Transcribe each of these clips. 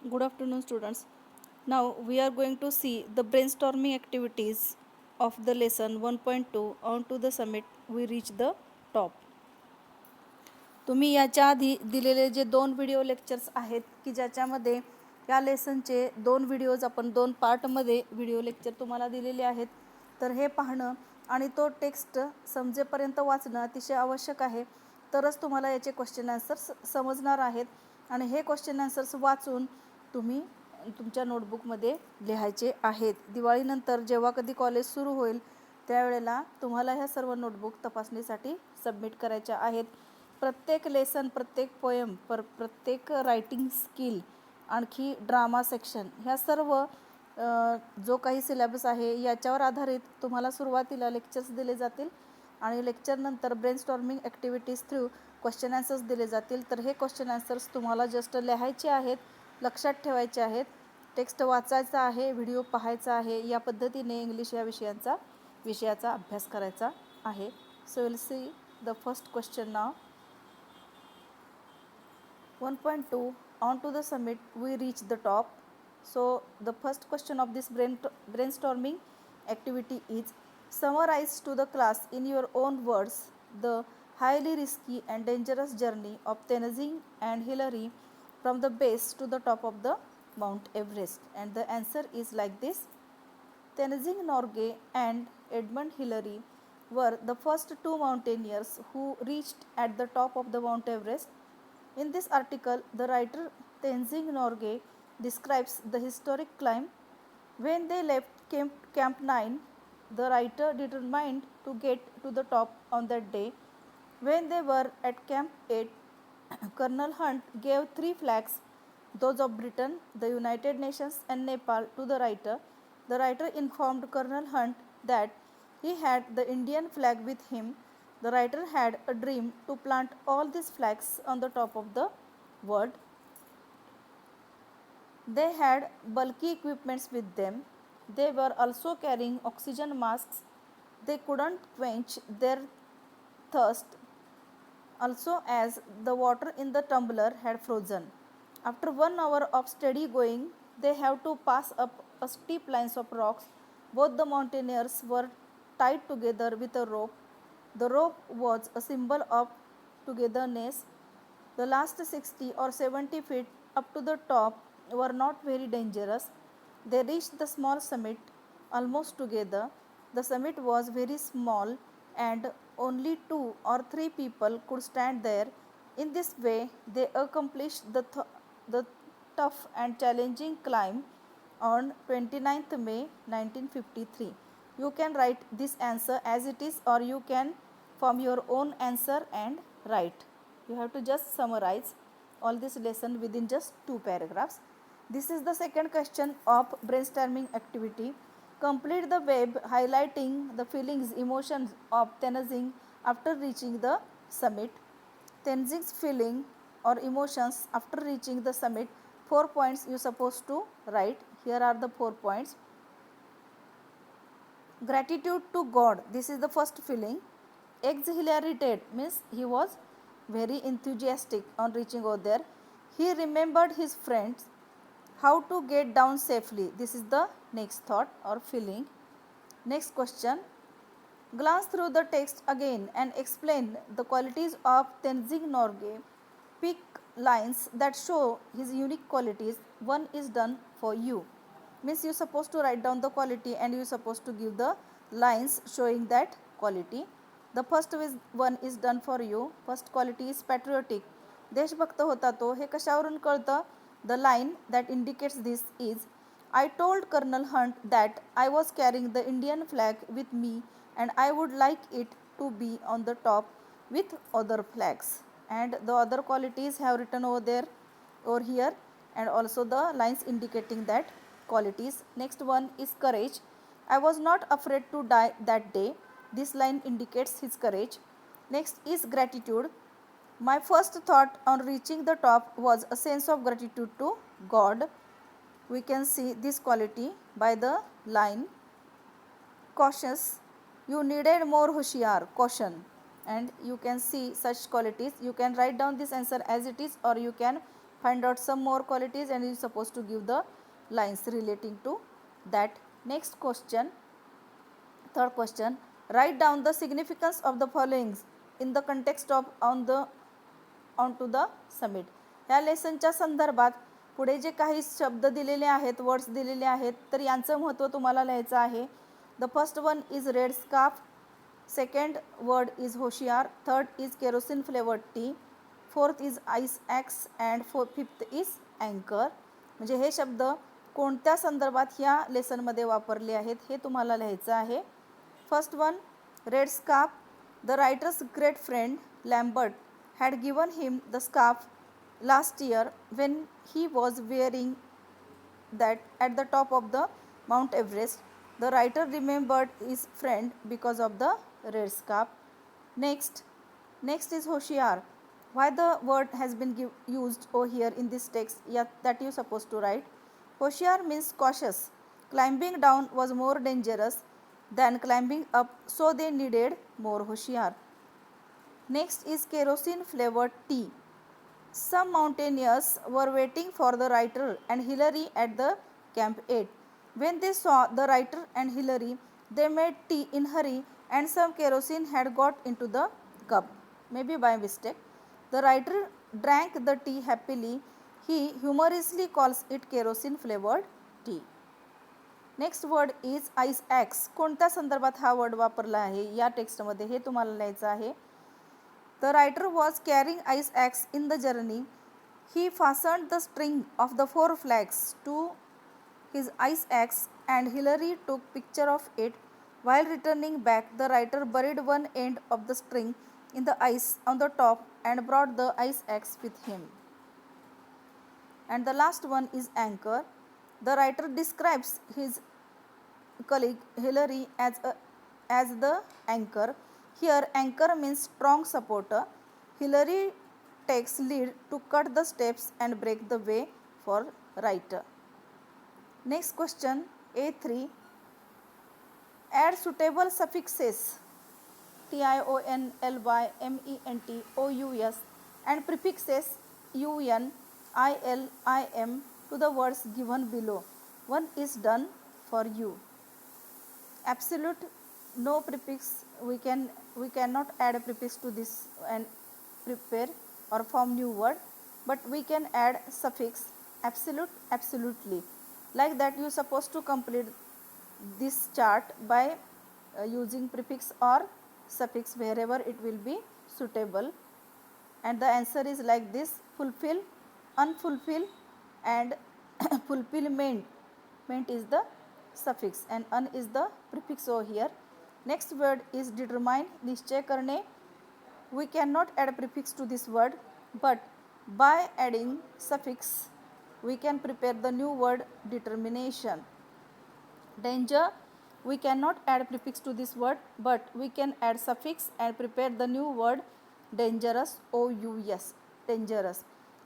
Good afternoon, students. Now we are going to see the brainstorming activities of the lesson 1.2 on to the summit we reach the top. तुम्ही याच्या आधी दिलेले जे 2 video lectures आहेत की ज्याच्यामध्ये या लेसनचे 2 व्हिडिओज आपण 2 पार्टमध्ये व्हिडिओ लेक्चर तुम्हाला दिलेले आहेत. तर हे पाहणं आणि तो टेक्स्ट समजेपर्यंत वाचणं अतिशय आवश्यक आहे. तरच तुम्हाला याचे क्वेश्चन आन्सर्स समजणार आहेत आणि हे क्वेश्चन आन्सर्स वाचून तुम्ही तुमच्या नोटबुकमध्ये लिहायचे आहेत. दिवाळीनंतर जेव्हा कधी कॉलेज सुरू होईल त्यावेळेला तुम्हाला ह्या सर्व नोटबुक तपासणीसाठी सबमिट करायच्या आहेत. प्रत्येक लेसन, प्रत्येक पोएम, प्रत्येक रायटिंग स्किल, आणखी ड्रामा सेक्शन, ह्या सर्व जो काही सिलेबस आहे याच्यावर आधारित तुम्हाला सुरुवातीला लेक्चर्स दिले जातील आणि लेक्चरनंतर brainstorming activities through question answers दिले जातील. तर हे क्वेश्चन आन्सर्स तुम्हाला जस्ट लिहायचे आहेत, लक्षात ठेवायचे आहेत, टेक्स्ट वाचायचा आहे, व्हिडिओ पाहायचा आहे. या पद्धतीने इंग्लिश या विषयाचा अभ्यास करायचा आहे. So will see the first question now. 1.2 On to the summit we reach the top. So the first question of this brainstorming activity is summarize to the class in your own words the highly risky and dangerous journey of Tenzing and Hillary from the base to the top of the Mount Everest. And the answer is like this. Tenzing Norgay and Edmund Hillary were the first two mountaineers who reached at the top of the Mount Everest. In this article, the writer Tenzing Norgay describes the historic climb. When they left Camp 9, the writer determined to get to the top on that day. When they were at Camp 8, Colonel Hunt gave 3 flags, those of Britain, the United Nations, and Nepal, to the writer. The writer informed Colonel Hunt that he had the Indian flag with him. The writer had a dream to plant all these flags on the top of the world. They had bulky equipments with them. They were also carrying oxygen masks. They couldn't quench their thirst, also as the water in the tumbler had frozen. After 1 hour of steady going, they have to pass up a steep lines of rocks. Both the mountaineers were tied together with a rope. The rope was a symbol of togetherness. The last 60 or 70 feet up to the top were not very dangerous. They reached the small summit almost together. The summit was very small and only 2 or 3 people could stand there. In this way, they accomplished the tough and challenging climb on 29th May 1953. You can write this answer as it is, or you can form your own answer and write. You have to just summarize all this lesson within just 2 paragraphs. This is the second question of brainstorming activity. Complete the web highlighting the feelings, emotions of Tenzing after reaching the summit. Tenzing's feeling or emotions after reaching the summit. 4 points you supposed to write. Here are the 4 points. Gratitude to God, this is the first feeling. Exhilarated means he was very enthusiastic on reaching over there. He remembered his friends. How to get down safely, this is the next thought or feeling. Next question. Glance through the text again and explain the qualities of Tenzing Norgay. Pick lines that show his unique qualities. One is done for you. Means you supposed to write down the quality and you supposed to give the lines showing that quality. The first one is done for you. First quality is patriotic. देशभक्त होता तो. हे कशावरून कळतं? The line that indicates this is, I told Colonel Hunt that I was carrying the Indian flag with me and I would like it to be on the top with other flags. And the other qualities have written over here, and also the lines indicating that qualities. Next one is courage. I was not afraid to die that day. This line indicates his courage. Next is gratitude. My first thought on reaching the top was a sense of gratitude to God. We can see this quality by the line. Cautious. You needed more hoshiyar, caution. And you can see such qualities. You can write down this answer as it is, or you can Find out some more qualities and you are supposed to give the lines relating to that. Next question, third question, write down the significance of the following in the context of onto the summit. ह्या लेसनच्या संदर्भात पुढे जे काही शब्द दिलेले आहेत, words दिलेले आहेत, तर यांचं महत्त्व तुम्हाला लिहायचं आहे. The first one is red scarf, second word is होशियार, third is kerosene flavoured tea, fourth is ice axe and fifth is अँकर. म्हणजे हे शब्द कोणत्या संदर्भात ह्या लेसनमध्ये वापरले आहेत हे तुम्हाला लिहायचं आहे. First one, red scarf. The writers great friend Lambert had given him the scarf last year when he was wearing that at the top of the Mount Everest. The writer remembered his friend because of the red scarf. Next is Hoshiyar. Why the word has been used over here in this text, that you supposed to write. Hoshiyar means cautious. Climbing down was more dangerous than climbing up, so they needed more Hoshiyar. Next is kerosene flavored tea. Some mountaineers were waiting for the writer and Hillary at the Camp 8. When they saw the writer and Hillary, they made tea in hurry and some kerosene had got into the cup, maybe by mistake. The writer drank the tea happily. He humorously calls it kerosene flavored tea. Next word is ice axe. कोणत्या संदर्भात हा word वापरला आहे या टेक्स्टमध्ये हे तुम्हाला लिहायचं आहे. The writer was carrying ice axe in the journey. He fastened the string of the 4 flags to his ice axe and Hillary took picture of it. While returning back, the writer buried one end of the string in the ice on the top and brought the ice axe with him. And the last one is anchor. The writer describes his colleague Hillary as the anchor. Here anchor means strong supporter. Hillary takes lead to cut the steps and break the way for writer. Next question, A3. Add suitable suffixes tionly, ment, ous and prefixes un, il, im to the words given below. One is done for you. Absolute, no prefix, we cannot add a prefix to this and prepare or form new word, but we can add suffix. Absolute, absolutely. Like that you supposed to complete this chart by using prefix or suffix wherever it will be suitable. And the answer is like this: fulfill, unfulfill and fulfillment. Ment is the suffix and un is the prefix over here. Next word is determine, निश्चय करने. We cannot add prefix to this word, but by adding suffix we can prepare the new word determination. Danger, we cannot add prefix to this word, but we can add suffix and prepare the new word dangerous, ous, dangerous.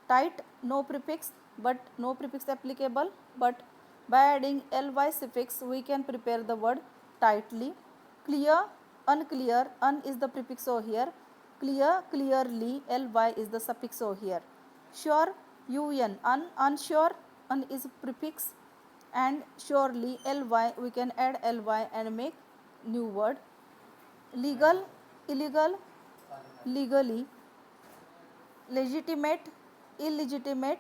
Tight, no prefix, but no prefix applicable, but by adding ly suffix we can prepare the word tightly. Clear, unclear, un is the prefix over here. Clear, clearly, ly is the suffix over here. Sure, un, unsure, un is prefix and surely, ly, we can add ly and make new word. Legal, illegal, legally. Legitimate, illegitimate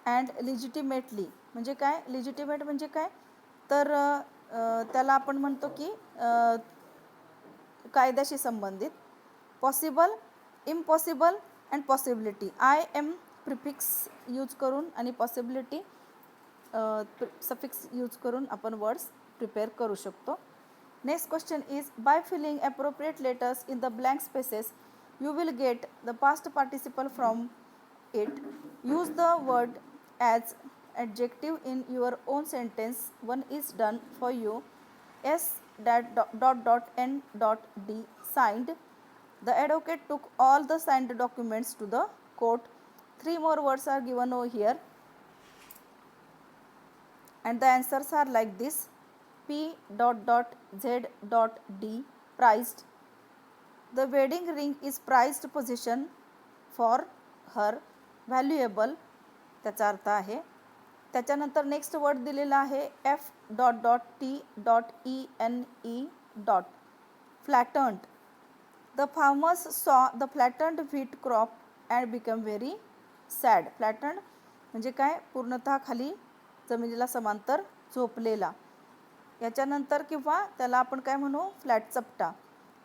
and legitimately. म्हणजे काय, legitimate म्हणजे काय, तर त्याला आपण म्हणतो की कायद्याशी संबंधित. Possible, impossible and possibility. I M prefix use करून आणि पॉसिबिलिटी सफिक्स यूज करून आपण वर्ड्स प्रिपेअर करू शकतो. Next question is by filling appropriate letters in the blank spaces you will get the past participle from it. Use the word as adjective in your own sentence. One is done for you. S .n.d signed. The advocate took all the signed documents to the court. 3 more words are given over here and the answers are like this. P.Z.D prized. The wedding ring is prized possession for her. Valuable. त्याचा अर्थ आहे. त्याच्यानंतर next word दिलेला आहे F.T.E.N.E. Flattened. The farmers saw the flattened wheat crop and become very sad. Flattened म्हणजे काय, पूर्णतः खाली जमिनीला समांतर झोपलेला. याच्यानंतर किंवा त्याला आपण काय म्हणू, फ्लॅट चपटा.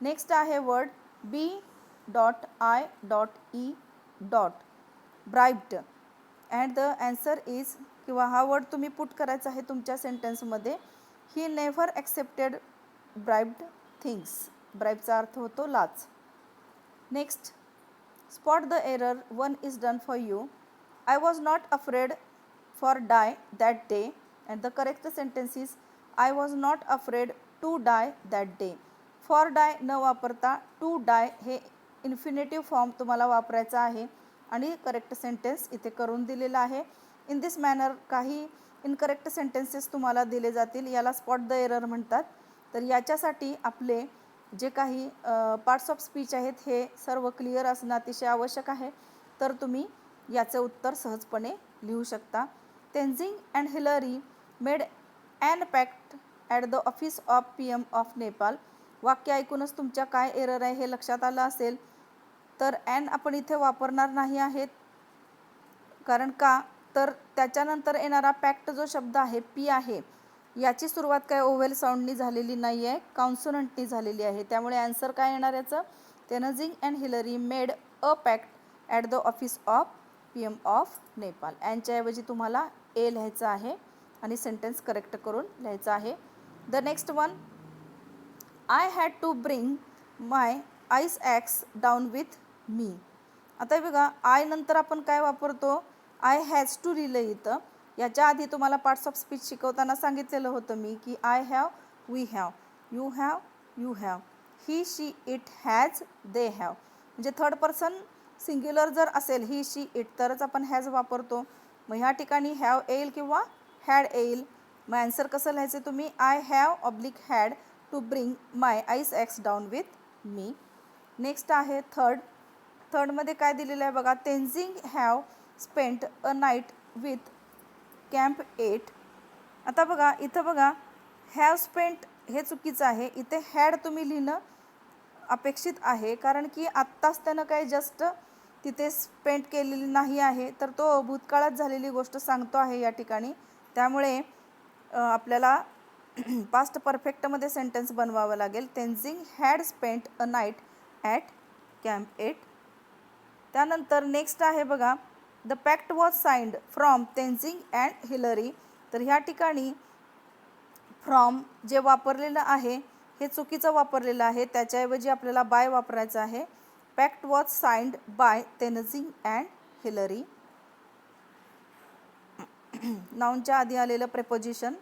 नेक्स्ट आहे word B.I.E. Bribed and the answer is, किंवा हा वर्ड तुम्ही पुट करायचा आहे तुमच्या सेंटेन्समध्ये. He never accepted bribed things. ब्राइबचा अर्थ होतो लाच. Next, spot the error, one is done for you. I was not afraid for die that day. And the correct sentence is I was not afraid to die that day. For die न वापरता to डाय हे infinitive form तुम्हाला वापरायचा आहे आणि correct sentence इथे करून दिलेला आहे. इन दिस मॅनर काही इनकरेक्ट सेंटेन्सेस तुम्हाला दिले जातील, याला स्पॉट द एरर म्हणतात. तर याच्यासाठी आपले जे काही पार्ट्स ऑफ स्पीच आहेत हे सर्व क्लिअर असणं अतिशय आवश्यक आहे. तर तुम्ही याचं उत्तर सहजपणे लिहू शकता. Tenzing and Hillary made an pact at the office of PM of Nepal. वाक्य ऐकूनच तुमच्या काय एरर आहे हे लक्षात आलं असेल. तर ॲन आपण इथे वापरणार नाही आहेत, कारण का, तर त्याच्यानंतर येणारा पॅक्ट जो शब्द आहे P आहे, याची सुरुवात काय ओव्हेल साऊंडनी झालेली नाही आहे, कॉन्सोनंटनी झालेली आहे. त्यामुळे ॲन्सर काय येणार याचं, Tenzing and Hillary made a pact at the office of PM of Nepal. ॲनच्याऐवजी तुम्हाला ए लिहायचं आहे आणि सेंटेन्स करेक्ट करून लिहायचं आहे. The next one, I had to bring my ice axe down with me. आता बघा, आय नंतर आपण काय वापरतो, आय हॅज टू लिहिलं इथं. याच्या आधी तुम्हाला पार्ट्स ऑफ स्पीच शिकवताना सांगितलेलं होतं मी की I have, we have, you have, you have, he she it has, they have. म्हणजे थर्ड पर्सन सिंग्युलर जर असेल ही शी इट तरच आपण हॅज वापरतो. मग ह्या ठिकाणी हॅव येईल किंवा हॅड येईल. मग ॲन्सर कसं लिहायचं तुम्ही, I have oblique had to bring my ice axe down with me. Next आहे थर्डमध्ये काय दिलेलं आहे बघा, Tenzing have spent a night with camp 8. आता बघा इथं बघा, हॅव स्पेंट हे चुकीचं आहे. इथे हॅड तुम्ही लिहिणं अपेक्षित आहे, कारण की आत्ताच त्यानं काय जस्ट तिथे स्पेंट केलेली नाही आहे, तर तो भूतकाळात झालेली गोष्ट सांगतो आहे या ठिकाणी. त्यामुळे आपल्याला पास्ट परफेक्टमध्ये सेंटेन्स बनवावं लागेल. Tenzing had spent a night at camp 8. त्यानंतर नेक्स्ट आहे बघा, the pact was signed from Tenzing and Hillary. तर ह्या ठिकाणी फ्रॉम जे वापरलेलं आहे हे चुकीचं वापरलेलं आहे, त्याच्याऐवजी आपल्याला बाय वापरायचं आहे. Pact was signed by Tenzing and Hillary. नाऊनच्या आधी आलेलं प्रेपोजिशन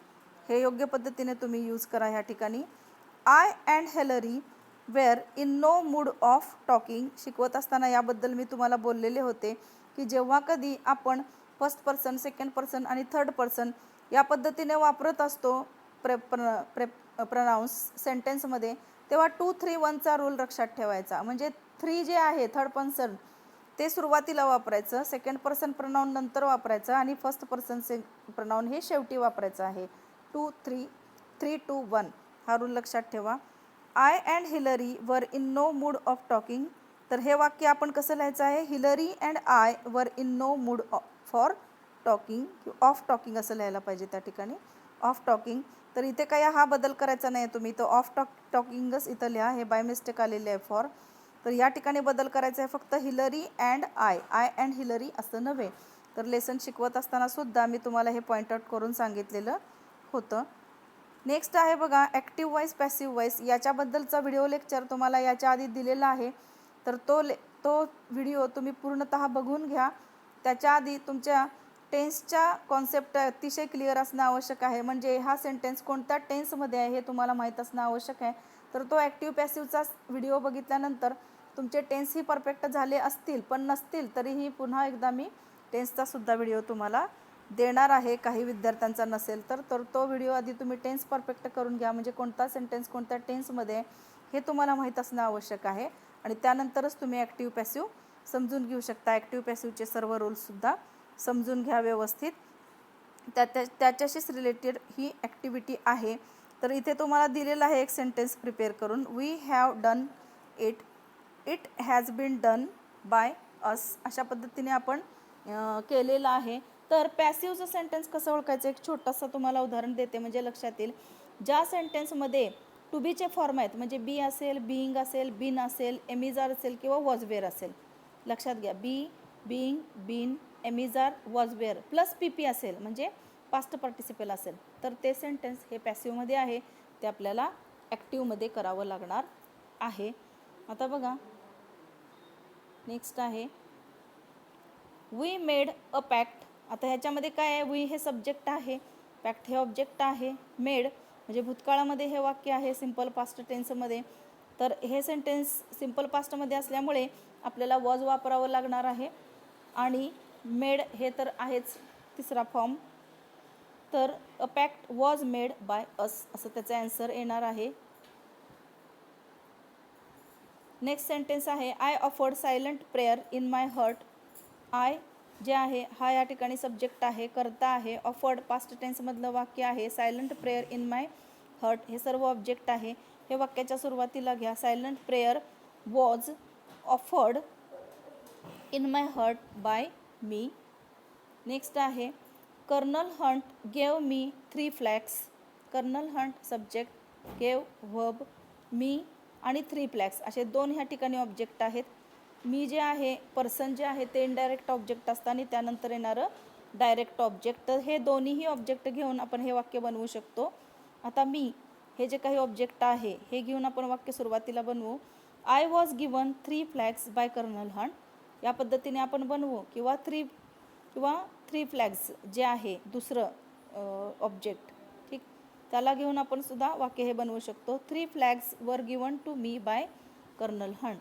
हे योग्य पद्धतीने तुम्ही यूज करा ह्या ठिकाणी. I and Hillary were in no mood of talking. शिकवत असताना याबद्दल मी तुम्हाला बोललेले होते की जेव्हा कधी आपण फर्स्ट पर्सन, सेकंड पर्सन आणि थर्ड पर्सन या पद्धतीने वापरत असतो प्रनाउन्स सेंटेन्समध्ये, तेव्हा 2, 3, 1चा रूल लक्षात ठेवायचा. म्हणजे 3 जे आहे थर्ड पर्सन ते सुरुवातीला वापरायचं, सेकंड पर्सन प्रनाउन नंतर वापरायचं आणि फर्स्ट पर्सन प्रनाउन हे शेवटी वापरायचं आहे. 2, 3, 3, 2, 1 हा रूल लक्षात ठेवा. I and Hillary were in no mood of talking. तर हे वाक्य आपण कसं लिहायचं आहे, Hillary and I were in no mood for talking, of talking असं लिहायला पाहिजे त्या ठिकाणी, ऑफ टॉकिंग. तर इथे काय हा बदल करायचा नाही तुम्ही, तर ऑफ टॉकिंगच इथं लिहा, हे बाय मिस्टेक आलेले आहे फॉर. तर या ठिकाणी बदल करायचा आहे फक्त Hillary and I and Hillary असं नव्हे. तर लेसन शिकवत असताना सुद्धा मी तुम्हाला हे पॉईंट आउट करून सांगितलेलं होतं. नेक्स्ट आहे बघा, ॲक्टिव्ह वॉईस, पॅसिव्ह वॉईस. याच्याबद्दलचा व्हिडिओ लेक्चर तुम्हाला याच्या आधी दिलेला आहे, तर तो व्हिडिओ तुम्ही पूर्णतः बघून घ्या. त्याच्या आधी तुमच्या टेन्सच्या कॉन्सेप्ट अतिशय क्लिअर असणं आवश्यक आहे. म्हणजे हा सेंटेन्स कोणत्या टेन्समध्ये आहे हे तुम्हाला माहीत असणं आवश्यक आहे. तर तो ॲक्टिव्ह पॅसिव्हचा व्हिडिओ बघितल्यानंतर तुमचे टेन्सही परफेक्ट झाले असतील, पण नसतील तरीही पुन्हा एकदा मी टेन्सचा सुद्धा व्हिडिओ तुम्हाला देणार आहे. काही विद्यार्थ्यांचा नसेल तर तो व्हिडिओ आधी तुम्ही टेन्स परफेक्ट करून घ्या. म्हणजे कोणता सेंटेन्स कोणत्या टेन्समध्ये हे तुम्हाला माहीत असणं आवश्यक आहे आणि त्यानंतरच तुम्ही ॲक्टिव्ह पॅसिव्ह समजून घेऊ शकता. ॲक्टिव्ह पॅसिव्हचे सर्व रूल्ससुद्धा समजून घ्या व्यवस्थित. त्याच्याशीच रिलेटेड ही ॲक्टिव्हिटी आहे. तर इथे तुम्हाला दिलेलं आहे एक सेंटेन्स प्रिपेअर करून. We have done it, it has been done by us. अशा पद्धतीने आपण केलेलं आहे. तर पॅसिव्हचं सेंटेन्स कसं ओळखायचं, एक छोटंसं तुम्हाला उदाहरण देते म्हणजे लक्षात येईल. ज्या सेंटेन्समध्ये टू बीचे फॉर्म आहेत, म्हणजे बी असेल, बिईंग असेल, बीन असेल, एमिजार असेल किंवा वॉज वेअर असेल. लक्षात घ्या, be, being, been, am is are, was were plus P P असेल म्हणजे पास्ट पार्टिसिपल असेल, तर ते सेंटेन्स हे पॅसिव्हमध्ये आहे, ते आपल्याला ॲक्टिव्हमध्ये करावं लागणार आहे. आता बघा नेक्स्ट आहे वी मेड अ पॅक्ट. आता ह्याच्यामध्ये काय आहे, वी हे सब्जेक्ट आहे, पॅक्ट हे ऑब्जेक्ट आहे, मेड म्हणजे भूतकाळामध्ये हे वाक्य आहे सिम्पल पास्ट टेन्समध्ये. तर हे सेंटेन्स सिम्पल पास्टमध्ये असल्यामुळे आपल्याला वॉज वापरावं लागणार आहे आणि मेड हे तर आहेच तिसरा फॉर्म. तर a pact was made by us असं त्याचा ॲन्सर येणार आहे. नेक्स्ट सेंटेन्स आहे I offered silent prayer in my heart. I जे आहे हा या ठिकाणी सब्जेक्ट आहे, करता आहे, ऑफर्ड पास्ट टेन्समधलं वाक्य आहे, silent prayer in my heart हे सर्व ऑब्जेक्ट आहे. हे वाक्याच्या सुरुवातीला घ्या, silent prayer was offered in my heart by me. Next आहे colonel Hunt gave me 3 flags. Colonel Hunt subject, gave verb, me आणि 3 फ्लॅग्स असे 2 ह्या ठिकाणी ऑब्जेक्ट आहेत. मी जे आहे पर्सन जे आहे ते इनडायरेक्ट ऑब्जेक्ट असतं आणि त्यानंतर येणारं डायरेक्ट ऑब्जेक्ट. तर हे दोन्हीही ऑब्जेक्ट घेऊन आपण हे वाक्य बनवू शकतो. आता मी हे जे काही ऑब्जेक्ट आहे हे घेऊन आपण वाक्य सुरुवातीला बनवू. I was given 3 flags by colonel Hunt. या पद्धतीने आपण बनवू किंवा 3 फ्लॅग्स जे आहे दुसरं ऑब्जेक्ट, ठीक, त्याला घेऊन आपण सुद्धा वाक्य हे बनवू शकतो. 3 flags were given to me by colonel Hunt.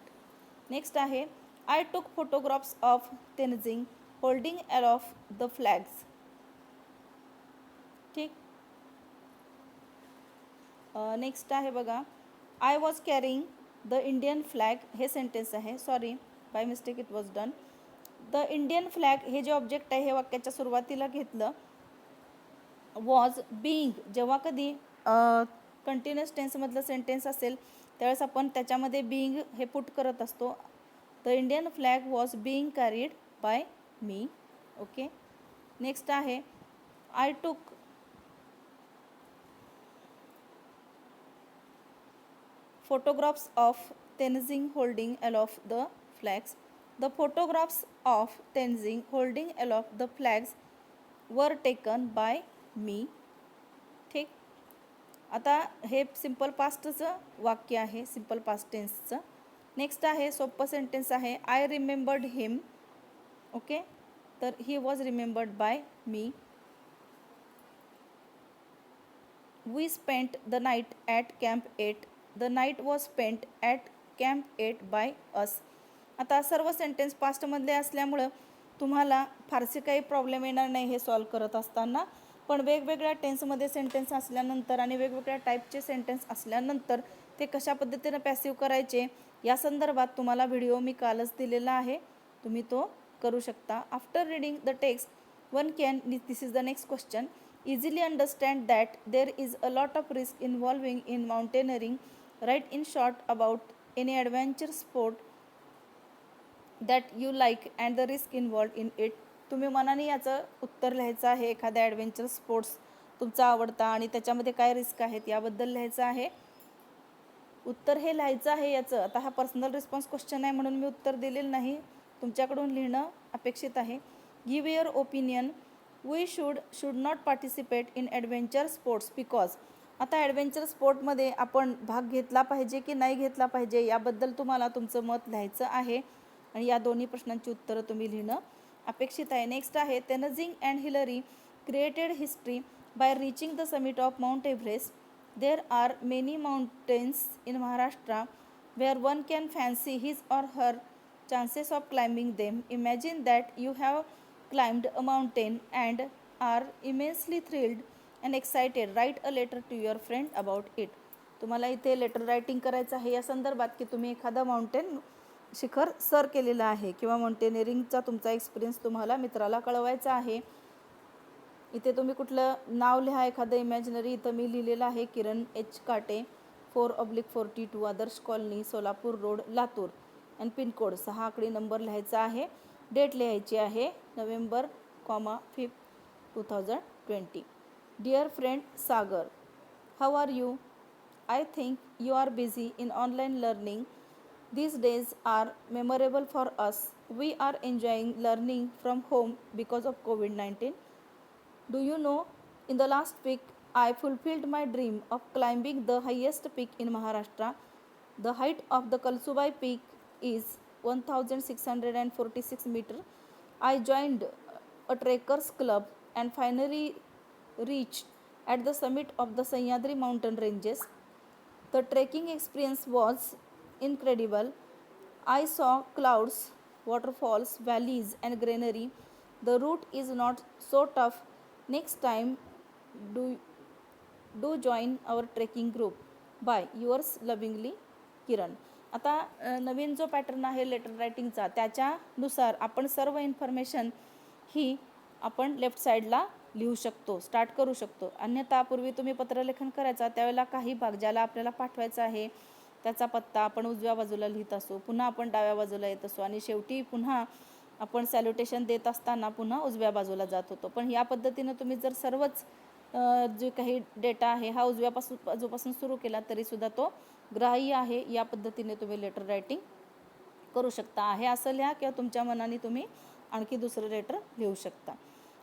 Next आहे I took photographs of Tenzing holding aloft the flags. ठीक. नेक्स्ट आहे बघा I was carrying the Indian flag. हे सेंटेन्स आहे, sorry by mistake it was done. The Indian flag हे जे object आहे हे वाक्याच्या सुरुवातीला घेतलं. वॉज बिईंग जेव्हा कधी कंटिन्युअस टेन्समधलं सेंटेन्स असेल त्यावेळेस आपण त्याच्यामध्ये बिईंग हे पुट करत असतो. The Indian flag was being carried by me. Okay. Next आहे I took photographs of Tenzing holding aloft the flags. The photographs of Tenzing holding aloft the flags were taken by me. ठीक. आता हे simple पास्टचं वाक्य आहे, simple past टेन्सचं. Next आहे सोपं sentence आहे I remembered him. Okay. तर he was remembered by me. We spent the night at camp 8. The night was spent at camp 8 by us. आता सर्व सेंटेन्स पास्टमधले असल्यामुळं तुम्हाला फारसे काही प्रॉब्लेम येणार नाही हे सॉल्व करत असताना. पण वेगवेगळ्या टेन्समध्ये सेंटेन्स असल्यानंतर आणि वेगवेगळ्या टाईपचे सेंटेन्स असल्यानंतर ते कशा पद्धतीनं पॅसिव्ह करायचे या संदर्भात तुम्हाला व्हिडिओ मी कालच दिलेला आहे, तुम्ही तो करू शकता. After reading the text one can, this is the next question, easily understand that there is a lot of risk involving in mountaineering. Write in short about any adventure sport that you like and the risk involved in it. तुम्ही मनाने याचं उत्तर लिहायचं आहे. एखाद्या adventure sports तुमचा आवडता आणि त्याच्यामध्ये काय रिस्क आहेत याबद्दल लिहायचं आहे. उत्तर हे लिहायचं आहे याचं. आता हा पर्सनल रिस्पॉन्स क्वेश्चन आहे म्हणून मी उत्तर दिलेलं नाही, तुमच्याकडून लिहिणं अपेक्षित आहे. Give your opinion. We should not participate in adventure sports because. आता ॲडव्हेंचर स्पोर्टमध्ये आपण भाग घेतला पाहिजे की नाही घेतला पाहिजे याबद्दल तुम्हाला तुमचं मत लिहायचं आहे आणि या दोन्ही प्रश्नांची उत्तरं तुम्ही लिहिणं अपेक्षित आहे. नेक्स्ट आहे Tenzing and Hillary created history by reaching the summit of Mount Everest. There are many mountains in Maharashtra where one can fancy his or her chances of climbing them. Imagine that you have climbed a mountain and are immensely thrilled and excited. Write a letter to your friend about it. तुम्हाला इथे letter writing करायचं आहे या संदर्भात की तुम्ही एखादा mountain शिखर सर केलेलं आहे किंवा माउंटेनिअरिंगचा तुमचा एक्सपिरियन्स तुम्हाला मित्राला कळवायचा आहे. इथे तुम्ही कुठलं नाव लिहा एखादं इमॅजिनरी. इथं मी लिहिलेलं आहे किरण H Kate, 4/42 Adarsh colony, Solapur road, Latur. And pincode 6 आकडी नंबर लिहायचा आहे. डेट लिहायची आहे November, 5, 2020. Dear friend Sagar, how are you? I think you are busy in online learning. These days are memorable for us. We are enjoying learning from home because of COVID-19. Do you know, in the last week, I fulfilled my dream of climbing the highest peak in Maharashtra. The height of the Kalsubai peak is 1646 meters. I joined a trekkers club and finally reached at the summit of the Sahyadri mountain ranges. The trekking experience was incredible. I saw clouds, waterfalls, valleys, and greenery. The route is not so tough. Next time, do, do join our trekking group. Bye. Yours lovingly, किरण. आता नवीन जो pattern आहे letter रायटिंगचा त्याच्यानुसार आपण सर्व information ही आपण left साईडला लिहू शकतो, स्टार्ट करू शकतो. अन्यथा पूर्वी तुम्ही पत्रलेखन करायचा त्यावेळेला काही भाग ज्याला आपल्याला पाठवायचा आहे त्याचा पत्ता आपण उजव्या बाजूला लिहित असो, पुन्हा आपण डाव्या बाजूला येत असो आणि शेवटी पुन्हा आपण सॅल्युटेशन देत असताना पुन्हा उजव्या बाजूला जात होतो. पण या पद्धतीनं तुम्ही जर सर्वच जे काही डेटा आहे हा उजव्यापासून बाजूपासून सुरू केला तरीसुद्धा तो ग्राह्य आहे. या पद्धतीने तुम्ही लेटर रायटिंग करू शकता. आहे असं लिहा किंवा तुमच्या मनाने तुम्ही आणखी दुसरं लेटर लिहू शकता.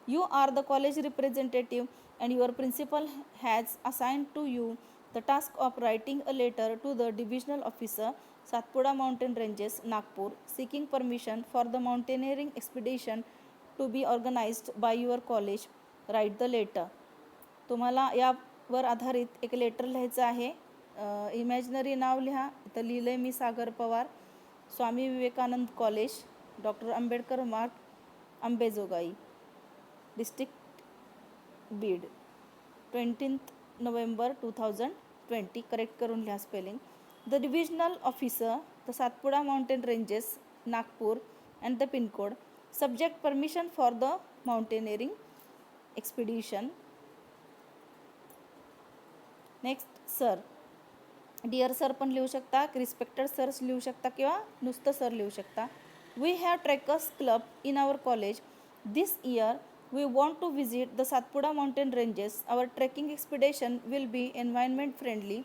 You are the college representative and your principal has assigned to you the task of writing a letter to the divisional officer, Satpura Mountain Ranges, Nagpur, seeking permission for the mountaineering expedition to be organized by your college. Write the letter. तुम्हाला यावर आधारित एक letter लिहायचं आहे. Imaginary नाव लिहा. इथं लिहिलं आहे मी Sagar Pawar, Swami Vivekananda college, doctor Ambedkar Marg, Ambejogai, district Beed, 20th November 2020. Correct करून लिहा spelling. The divisional officer, the Satpura mountain ranges, Nagpur, and the pincode. Subject permission for the mountaineering expedition. Next sir, dear sir पण लिहू शकता, रिस्पेक्टेड सर्स लिहू शकता किंवा नुसतं सर लिहू शकता. We have trekkers club in our college. This year we want to visit the Satpura mountain ranges. Our trekking expedition will be environment friendly.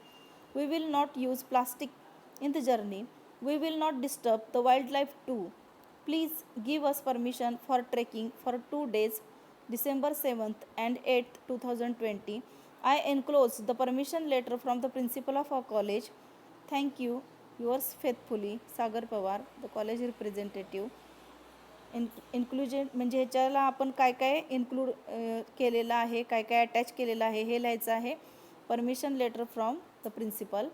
We will not use plastic in the journey. We will not disturb the wildlife too. Please give us permission for trekking for 2 days, December 7th and 8th, 2020. I enclose the permission letter from the principal of our college. Thank you. Yours faithfully, Sagar Pawar, the college representative. Inclusion म्हणजे ह्याच्याला आपण काय काय include केलेलं आहे, काय काय attach केलेलं आहे हे लिहायचं आहे. Permission letter from the principal.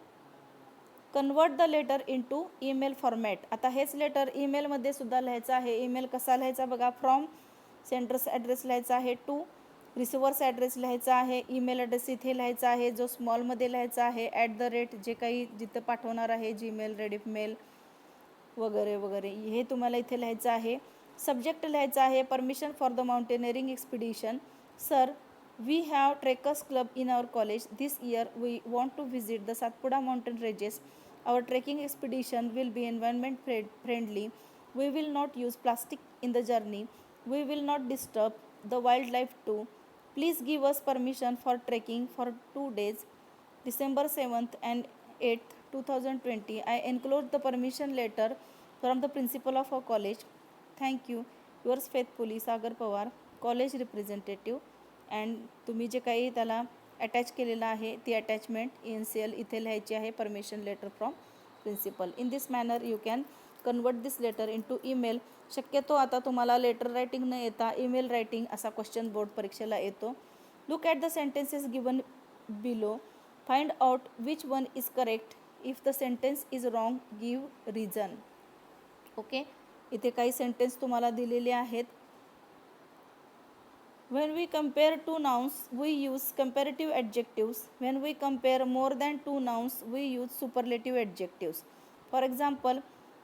Convert the letter into email format. आता हेच लेटर ईमेलमध्ये सुद्धा लिहायचं आहे. ईमेल कसा लिहायचा बघा. फ्रॉम सेंडर्स ॲड्रेस लिहायचा आहे, टू रिसिव्हर्स ॲड्रेस लिहायचा आहे. ईमेल ॲड्रेस इथे लिहायचा आहे जो स्मॉलमध्ये लिहायचा आहे. @ जे काही जिथं पाठवणार आहे, जीमेल, रेडिफमेल वगैरे वगैरे हे तुम्हाला इथे लिहायचं आहे. सब्जेक्ट लिहायचा आहे permission for the mountaineering expedition. Sir, we have trekkers club in our college. This year we want to visit the Satpura mountain ranges. Our trekking expedition will be environment friendly. We will not use plastic in the journey. We will not disturb the wildlife too. Please give us permission for trekking for 2 days, December 7th and 8th, 2020. I enclose the permission letter from the principal of our college. Thank you. Yours faithfully, Sagar Pawar, college representative. And तुम्ही जे काही त्याला attach केलेलं आहे ती attachment ENCL इथे लिहायची आहे. Permission letter from principal. In this manner you can convert this letter into email. शक्यतो आता तुम्हाला लेटर रायटिंग न येता ईमेल रायटिंग असा क्वेश्चन बोर्ड परीक्षेला येतो. Look at the sentences given below. Find out which one is correct. If the sentence is wrong give reason. Okay, इथे काही सेंटेन्स तुम्हाला दिलेले आहेत. When we compare two nouns, we use comparative adjectives. When we compare more than two nouns, we use superlative adjectives. For example,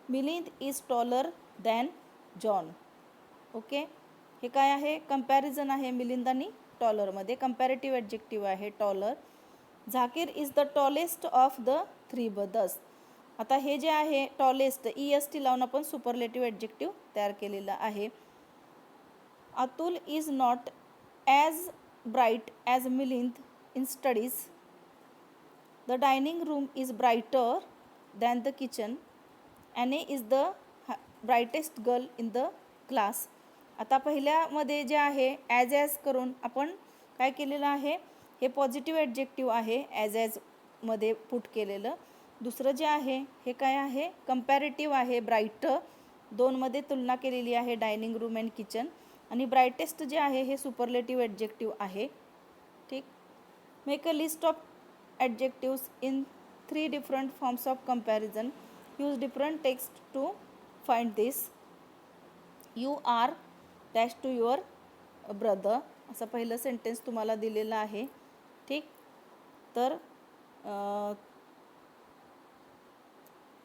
Milind is taller than John. Okay, हे काय आहे, comparison आहे मिलिंद आणि टॉलरमध्ये. कंपॅरेटिव्ह ॲडजेक्टिव्ह आहे taller. Zakir is the tallest of the 3 brothers. आता हे जे आहे टॉलेस्ट EST लावून आपण सुपरलेटिव्ह ॲडजेक्टिव्ह तयार केलेला आहे. Atul is not as bright as Milind in studies. The dining room is brighter than the kitchen. Anne is the brightest girl in the class. आता पहिल्यामध्ये जे आहे ॲज करून आपण काय केलेलं आहे, हे पॉझिटिव्ह ॲडजेक्टिव्ह आहे ॲजमध्ये पुट केलेलं. दुसरं जे आहे हे काय आहे, कंपॅरेटिव्ह आहे ब्राईटर. 2मध्ये तुलना केलेली आहे डायनिंग रूम अँड किचन. आणि ब्राईटेस्ट जे आहे हे सुपरलेटिव्ह ॲडजेक्टिव्ह आहे. ठीक. Make a list of adjectives in 3 different forms of comparison. Use different text to find this. You are dash to your brother, असं पहिलं सेंटेन्स तुम्हाला दिलेलं आहे. ठीक. तर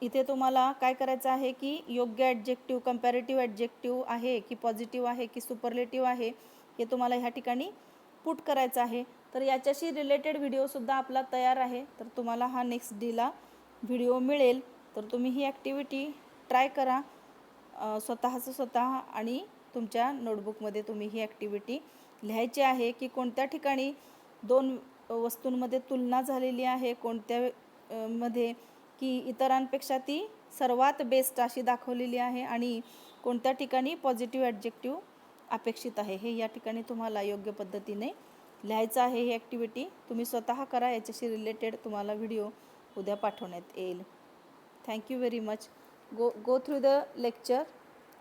इथे तुम्हाला काय करायचं आहे की योग्य ॲडजेक्टिव्ह, कंपॅरेटिव्ह ॲडजेक्टिव्ह आहे की पॉझिटिव्ह आहे की सुपरलेटिव्ह आहे, हे तुम्हाला ह्या ठिकाणी पुट करायचं आहे. तर याच्याशी रिलेटेड व्हिडिओसुद्धा आपला तयार आहे. तर तुम्हाला हा नेक्स्ट डेला व्हिडिओ मिळेल. तर तुम्ही ही ॲक्टिव्हिटी ट्राय करा स्वतः आणि तुमच्या नोटबुकमध्ये तुम्ही ही ॲक्टिव्हिटी लिहायची आहे की कोणत्या ठिकाणी 2 वस्तूंमध्ये तुलना झालेली आहे, कोणत्या मध्ये की इतरांपेक्षा ती सर्वात बेस्ट अशी दाखवलेली आहे आणि कोणत्या ठिकाणी पॉझिटिव्ह ॲडजेक्टिव्ह अपेक्षित आहे, हे या ठिकाणी तुम्हाला योग्य पद्धतीने लिहायचं आहे. ही ॲक्टिव्हिटी तुम्ही स्वतः करा. याच्याशी रिलेटेड तुम्हाला व्हिडिओ उद्या पाठवण्यात येईल. Thank you very much. go through the lecture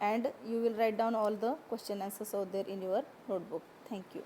and you will write down all the question answers out there in your notebook. Thank you.